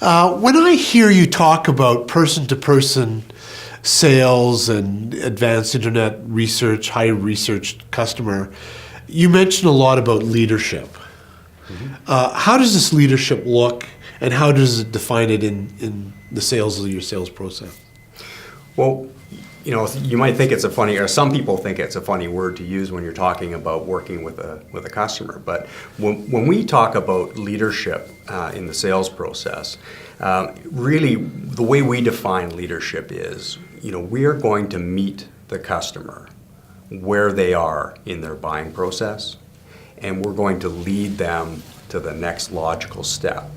When I hear you talk about person-to-person sales and advanced internet research, high researched customer, you mention a lot about leadership. How does this leadership look, and how does it define it in the sales of your sales process? Well, you might think it's a funny, or some people think it's a funny word to use when you're talking about working with a customer. But when we talk about leadership in the sales process, really the way we define leadership is, we are going to meet the customer where they are in their buying process, and we're going to lead them to the next logical step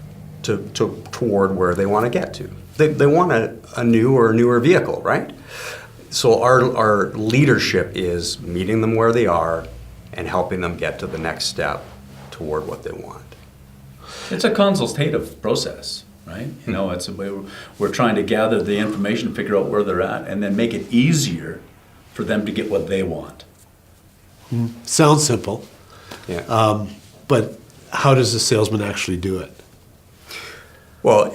toward where they want to get to. They want a new or newer vehicle, right? So our leadership is meeting them where they are and helping them get to the next step toward what they want. It's a consultative process, right? It's a way we're trying to gather the information, figure out where they're at, and then make it easier for them to get what they want. Sounds simple. Yeah. But how does the salesman actually do it? Well,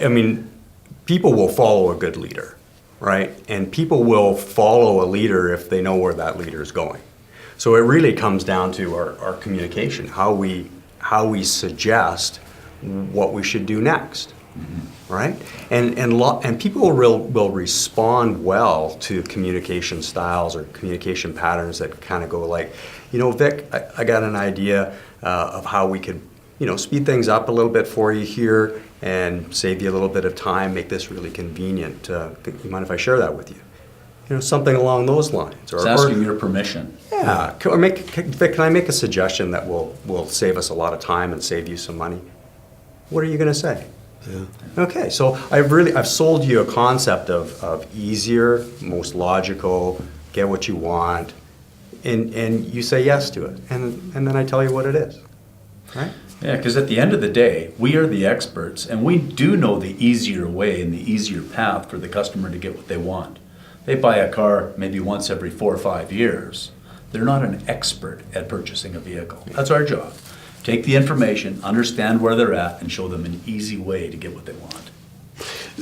people will follow a good leader, right? And people will follow a leader if they know where that leader is going. So it really comes down to our communication, how we suggest what we should do next, right? And people will respond well to communication styles or communication patterns that kind of go like, Vic, I got an idea of how we could, speed things up a little bit for you here and save you a little bit of time, make this really convenient. You mind if I share that with you? Something along those lines. It's asking your permission. Yeah. Vic, can I make a suggestion that will save us a lot of time and save you some money? What are you going to say? Yeah. Okay, so I've sold you a concept of easier, most logical, get what you want, and you say yes to it, and then I tell you what it is, right? Yeah, because at the end of the day, we are the experts, and we do know the easier way and the easier path for the customer to get what they want. They buy a car maybe once every 4 or 5 years. They're not an expert at purchasing a vehicle. That's our job. Take the information, understand where they're at, and show them an easy way to get what they want.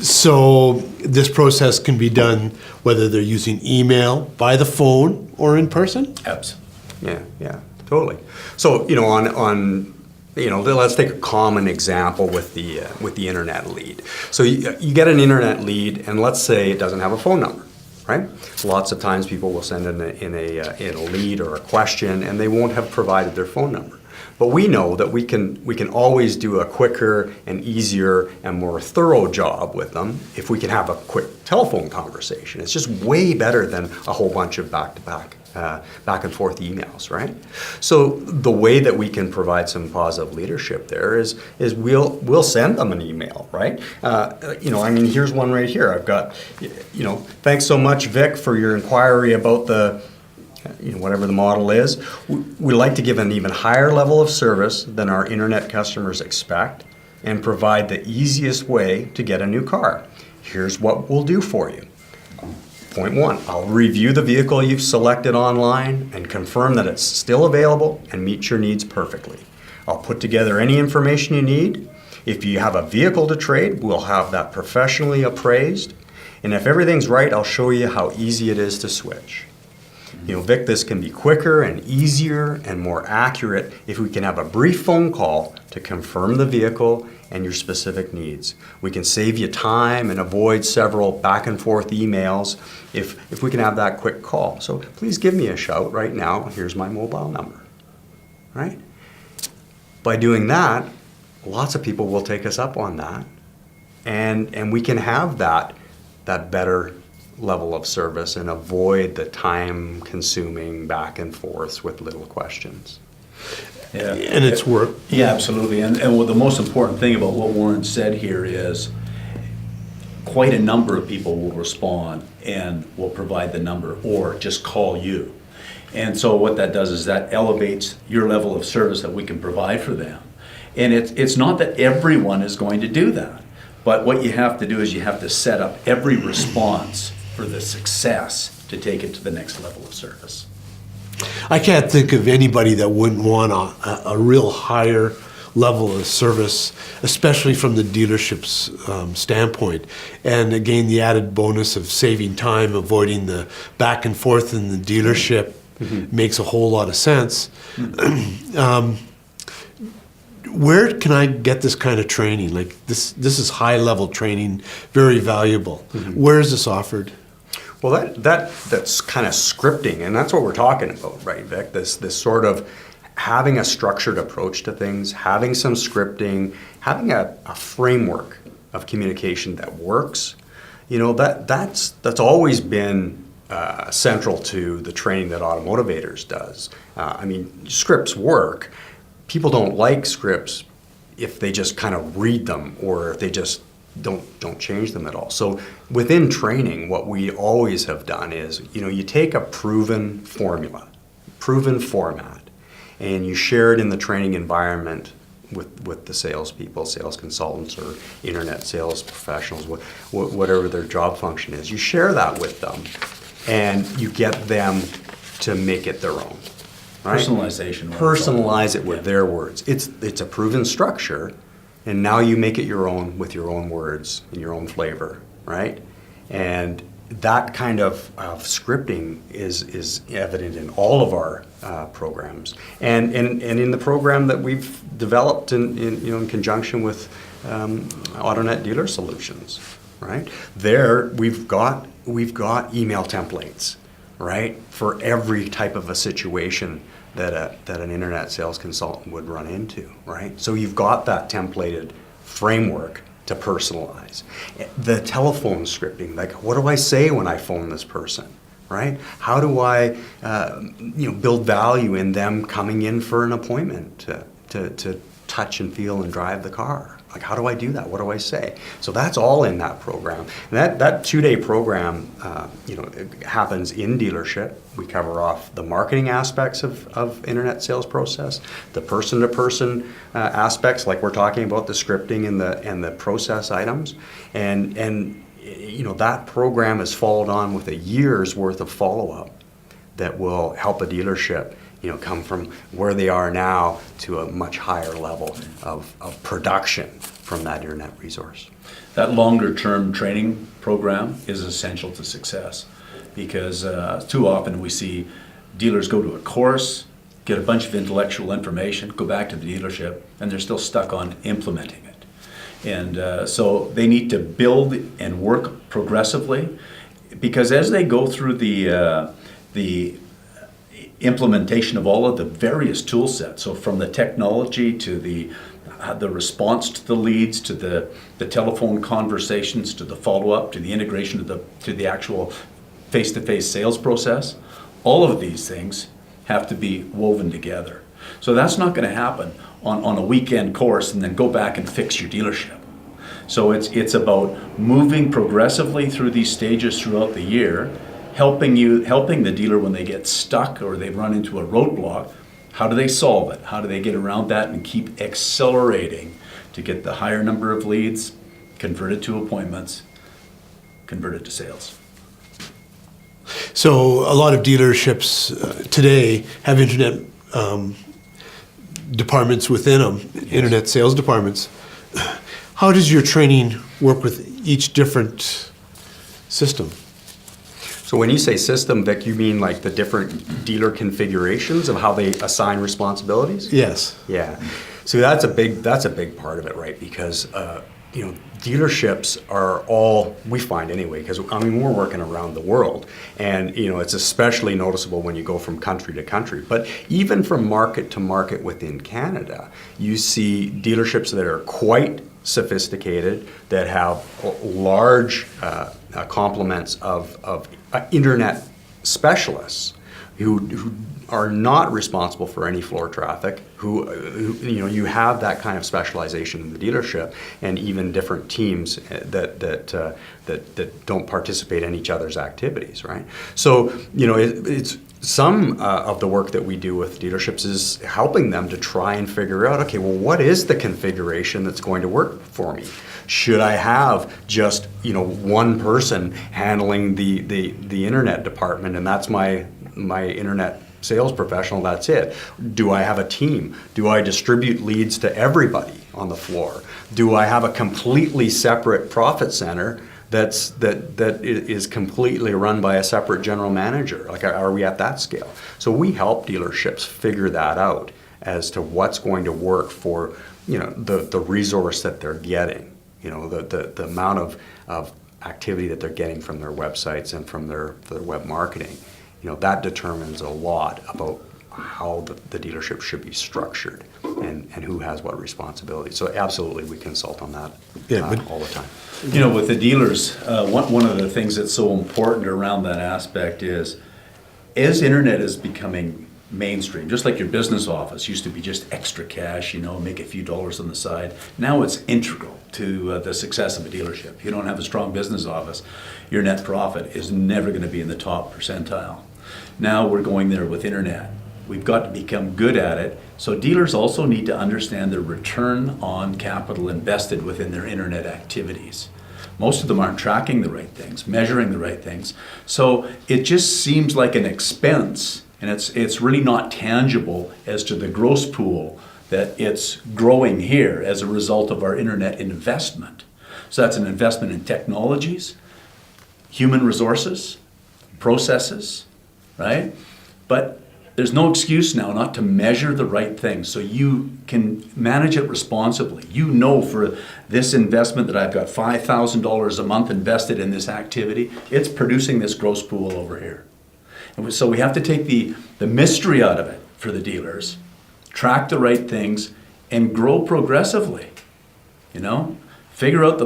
So this process can be done whether they're using email, by the phone, or in person? Absolutely. Yeah, totally. So, let's take a common example with the internet lead. So you get an internet lead, and let's say it doesn't have a phone number, right? Lots of times people will send in a lead or a question, and they won't have provided their phone number. But we know that we can always do a quicker and easier and more thorough job with them if we can have a quick telephone conversation. It's just way better than a whole bunch of back and forth emails, right? So the way that we can provide some positive leadership there is we'll send them an email, right? Here's one right here. I've got, thanks so much, Vic, for your inquiry about the whatever the model is. We like to give an even higher level of service than our internet customers expect and provide the easiest way to get a new car. Here's what we'll do for you. Point 1, I'll review the vehicle you've selected online and confirm that it's still available and meets your needs perfectly. I'll put together any information you need. If you have a vehicle to trade, we'll have that professionally appraised. And if everything's right, I'll show you how easy it is to switch. Vic, this can be quicker and easier and more accurate if we can have a brief phone call to confirm the vehicle and your specific needs. We can save you time and avoid several back and forth emails if we can have that quick call. So please give me a shout right now. Here's my mobile number, right? By doing that, lots of people will take us up on that, and we can have that better level of service and avoid the time-consuming back and forths with little questions. Yeah, And it's work. Yeah, absolutely. And what the most important thing about what Warren said here is quite a number of people will respond and will provide the number or just call you. And so what that does is that elevates your level of service that we can provide for them. And it's not that everyone is going to do that, but what you have to do is you have to set up every response for the success to take it to the next level of service. I can't think of anybody that wouldn't want a real higher level of service, especially from the dealership's standpoint. And again, the added bonus of saving time, avoiding the back and forth in the dealership makes a whole lot of sense. Where can I get this kind of training? Like this is high level training, very valuable. Where is this offered? Well, that's kind of scripting, and that's what we're talking about, right, Vic? This sort of having a structured approach to things, having some scripting, having a framework of communication that works. You know, that's always been central to the training that Automotivators does. I mean, scripts work. People don't like scripts if they just kind of read them or if they just don't change them at all. So within training, what we always have done is, you know, you take a proven formula, proven format, and you share it in the training environment with the salespeople, sales consultants, or internet sales professionals, whatever their job function is. You share that with them, and you get them to make it their own. Right? Personalization. Personalize it with their words. It's a proven structure, and now you make it your own with your own words and your own flavor, right? And that kind of scripting is evident in all of our programs, and in the program that we've developed in conjunction with AutoNet Dealer Solutions, right? There we've got email templates, right, for every type of a situation that an internet sales consultant would run into, right? So you've got that templated framework to personalize. The telephone scripting, like what do I say when I phone this person, right? How do I build value in them coming in for an appointment to touch and feel and drive the car? Like, how do I do that? What do I say? So that's all in that program. And that 2-day program, it happens in dealership. We cover off the marketing aspects of internet sales process, the person-to-person aspects, like we're talking about, the scripting and the process items, and that program is followed on with a year's worth of follow-up that will help a dealership come from where they are now to a much higher level of production from that internet resource. That longer-term training program is essential to success, because too often we see dealers go to a course, get a bunch of intellectual information, go back to the dealership, and they're still stuck on implementing it. And so they need to build and work progressively, because as they go through the implementation of all of the various tool sets, so from the technology to the response to the leads, to the telephone conversations, to the follow-up, to the integration to the actual face-to-face sales process, all of these things have to be woven together. So that's not going to happen on a weekend course and then go back and fix your dealership. So it's about moving progressively through these stages throughout the year, helping the dealer when they get stuck or they run into a roadblock. How do they solve it? How do they get around that and keep accelerating to get the higher number of leads converted to appointments, converted to sales? So a lot of dealerships today have internet departments within them, internet sales departments. How does your training work with each different system? So when you say system, Vic, you mean like the different dealer configurations of how they assign responsibilities? Yes. Yeah. So that's a big part of it, right? Because dealerships are all, we find anyway, because we're working around the world, and it's especially noticeable when you go from country to country. But even from market to market within Canada, you see dealerships that are quite sophisticated, that have large complements of internet specialists who are not responsible for any floor traffic, who you have that kind of specialization in the dealership, and even different teams that don't participate in each other's activities, right? So it's some of the work that we do with dealerships is helping them to try and figure out, okay, well, what is the configuration that's going to work for me? Should I have just one person handling the internet department, and that's my internet sales professional, that's it. Do I have a team? Do I distribute leads to everybody on the floor? Do I have a completely separate profit center that is completely run by a separate general manager? Like, are we at that scale? So we help dealerships figure that out as to what's going to work for, the resource that they're getting, the amount of activity that they're getting from their websites and from their web marketing. That determines a lot about how the dealership should be structured and who has what responsibility. So absolutely, we consult on that all the time. With the dealers, one of the things that's so important around that aspect is, as internet is becoming mainstream, just like your business office used to be just extra cash, make a few dollars on the side. Now it's integral to the success of a dealership. If you don't have a strong business office, your net profit is never going to be in the top percentile. Now we're going there with internet. We've got to become good at it. So dealers also need to understand the return on capital invested within their internet activities. Most of them aren't tracking the right things, measuring the right things. So it just seems like an expense, and it's really not tangible as to the gross pool that it's growing here as a result of our internet investment. So that's an investment in technologies, human resources, processes, right? But there's no excuse now not to measure the right things, so you can manage it responsibly. For this investment that I've got $5,000 a month invested in this activity, it's producing this gross pool over here. And so we have to take the mystery out of it for the dealers, track the right things, and grow progressively. Figure out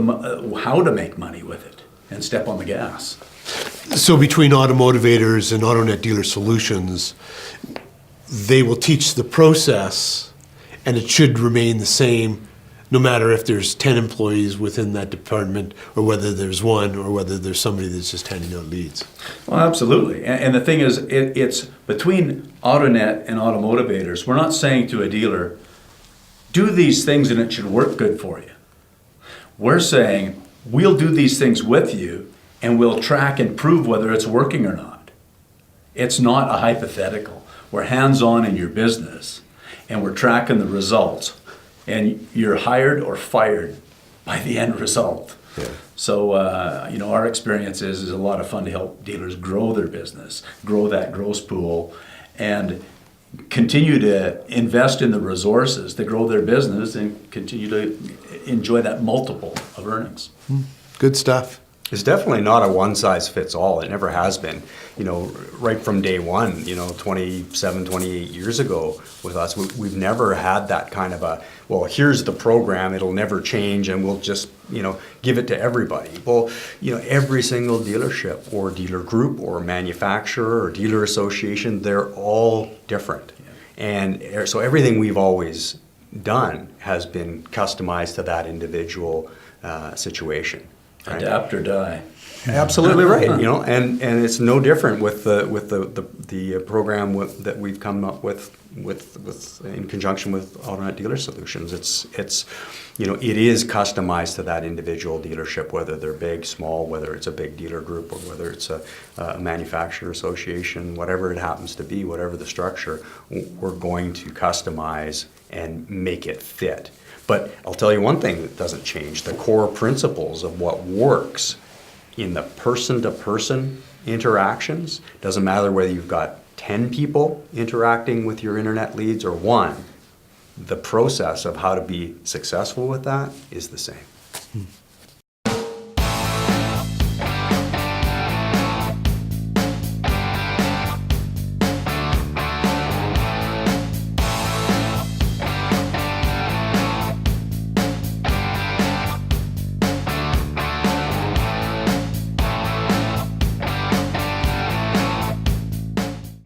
how to make money with it and step on the gas. So between Automotivators and AutoNet Dealer Solutions, they will teach the process, and it should remain the same no matter if there's 10 employees within that department, or whether there's one, or whether there's somebody that's just handing out leads. Well, absolutely. And the thing is, it's between AutoNet and Automotivators, we're not saying to a dealer, do these things and it should work good for you. We're saying, we'll do these things with you, and we'll track and prove whether it's working or not. It's not a hypothetical. We're hands-on in your business, and we're tracking the results. And you're hired or fired by the end result. Yeah. So, our experience is a lot of fun to help dealers grow their business, grow that gross pool, and continue to invest in the resources to grow their business and continue to enjoy that multiple of earnings. Good stuff. It's definitely not a one-size-fits-all. It never has been. Right from day one, 27, 28 years ago with us, we've never had that kind of here's the program, it'll never change, and we'll just, give it to everybody. Well, every single dealership or dealer group or manufacturer or dealer association, they're all different. Yeah. And so everything we've always done has been customized to that individual situation. Right? Adapt or die. Absolutely right. And it's no different with the program that we've come up with in conjunction with AutoNet Dealer Solutions. It is customized to that individual dealership, whether they're big, small, whether it's a big dealer group, or whether it's a manufacturer association, whatever it happens to be, whatever the structure, we're going to customize and make it fit. But I'll tell you one thing that doesn't change: the core principles of what works in the person-to-person interactions. Doesn't matter whether you've got 10 people interacting with your internet leads or one. The process of how to be successful with that is the same.